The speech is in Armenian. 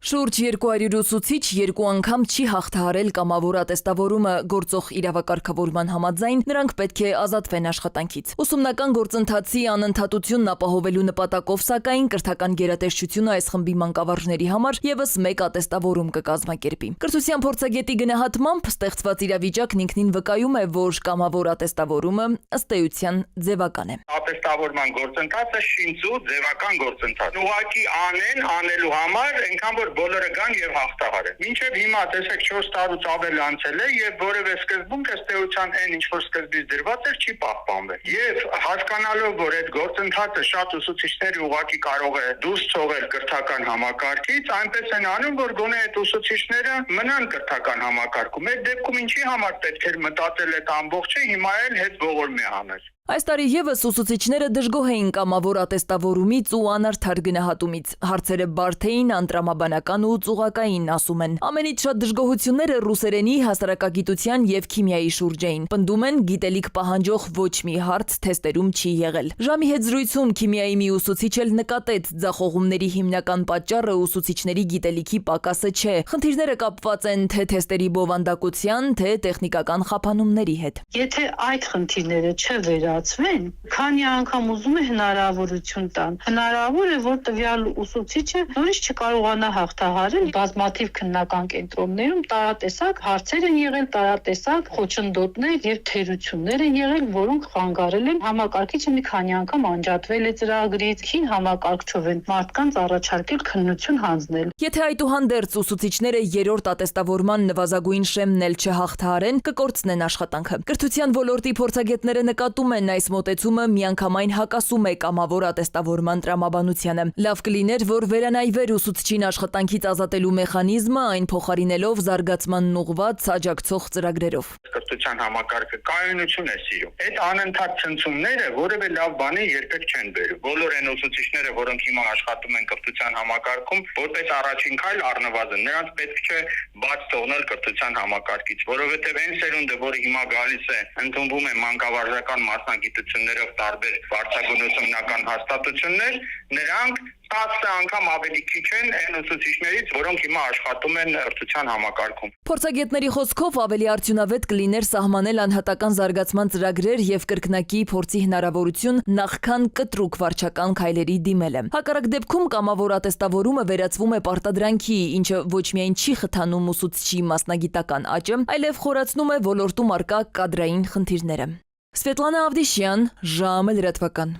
Շուրջ 200 ուսուցիչ երկու անգամ չի հաղթահարել կամավոր ատեստավորումը գործող իրավակարգավորման համաձայն, նրանք պետք է ազատվեն աշխատանքից։ Ուսումնական գործընթացի անընդհատությունն ապահովելու նպատակով, սակայն կրթական գերատեսչությունը այս խմբի մանկավարժների համար եւս մեկ ատեստավորում կկազմակերպի։ Կրթության փորձագետի գնահատմամբ ստեղծված իրավիճակն ինքնին վկայում է, որ կամավոր ատեստավորումը ըստ էության ձևական է։ Ատեստավորման գործընթացը շինծու ձևական գործընթաց։ Ուղղակի անելու համար այնքան որ բոլորը գան եւ հաղթահարեն։ Մինչեւ հիմա տեսեք 4 տարուց ավել անցել է եւ որևէ սկզբունք ըստ էության այն ինչ որ սկզբից դրված էր չի պահպանվել։ Եվ հասկանալով որ այդ գործընթացը շատ ուսուցիչների ուղղակի կարող է դուրս թողել կրթական համակարգից, այնպես են անում որ գոնե այդ ուսուցիչները մնան կրթական համակարգում։ Այդ դեպքում ինչի համար պետք է մտածել այդ ամբողջը հիմա էլ հետ ողորմի անել։ Այս տարի եւս ուսուցիչները դժգոհ էին կամավոր ատեստավորումից ու անարդար գնահատումից։ Հարցերը բարդ էին, անտրամաբանական ու ծուղակային, ասում են։ Ամենից շատ դժգոհությունները ռուսերենի, հասարակագիտության եւ քիմիայի շուրջ էին։ Պնդում են, գիտելիք պահանջող ոչ մի հարց թեստերում չի եղել։ Ժամի հետ զրույցում քիմիայի մի ուսուցիչ էլ նկատեց, ձախողումների հիմնական պատճառը ուսուցիչների գիտելիքի պակասը չէ։ Խնդիրները կապված են թե թեստերի բովանդակության, թե տեխնիկական խափանումների հետ։ Եթե այդ խնդիրները չվերացվեն, քանի անգամ ուզում է հնարավորություն տան։ Հնարավոր է, որ տվյալ ուսուցիչը նորից չկարողանա հաղթահարել բազմաթիվ քննական կենտրոններում տարատեսակ հարցեր են եղել, տարատեսակ խոչընդոտներ եւ թերություններ են եղել, որոնք խանգարել են համակարգիչը մի քանի անգամ անջատվել է ծրագրից, քին համակարգչով են մարդկանց առաջարկել քննություն հանձնել։ Եթե այդուհանդերձ ուսուցիչները երրորդ ատեստավորման նվազագույն շեմն էլ չհաղթահարեն, կկորցնեն աշխատանքը։ Կրթության ոլորտի փորձագետները նկատում են այս մոտեցումը միանգամայն հակասում է կամավոր ատեստավորման տրամաբանությանը։ Լավ կլիներ, որ վերանայվեր ուսուցչին աշխատանքից ազատելու մեխանիզմը, այն փոխարինելով զարգացմանն ուղղված աջակցող ծրագրերով։ Կրթության համակարգը կայունություն է սիրում։ Այդ անընդհատ ցնցումները որևէ լավ բանի երբեք չեն բերում։ Բոլոր այն ուսուցիչները, որոնք հիմա աշխատում են կրթության համակարգում, որպես առաջին քայլ առնվազն, նրանց պետք չէ բաց թողնել կրթության համակարգից, որովհետև այն սերունդը, որը հիմա գալիս է, ընդունվում է մանկավարժական մասնագիտություններով տարբեր վարչագույն ուսումնական հաստատություններ, նրանք 10 անգամ ավելի քիչ են այն ուսուցիչներից, որոնք հիմա աշխատում են կրթության համակարգում։ Փորձագետների խոսքով ավելի արդյունավետ կլիներ սահմանել անհատական զարգացման ծրագրեր եւ կրկնակի փորձի հնարավորություն նախքան կտրուկ վարչական քայլերի դիմելը։ Հակառակ դեպքում կամավոր ատեստավորումը վերածվում է պարտադրանքի, ինչը ոչ միայն չի խթանում ուսուցչի մասնագիտական աճը, այլև խորացնում է ոլորտում առկա կադրային խնդիրները։ Սվետլանա Ավդիշյան, ժամը լրատվական։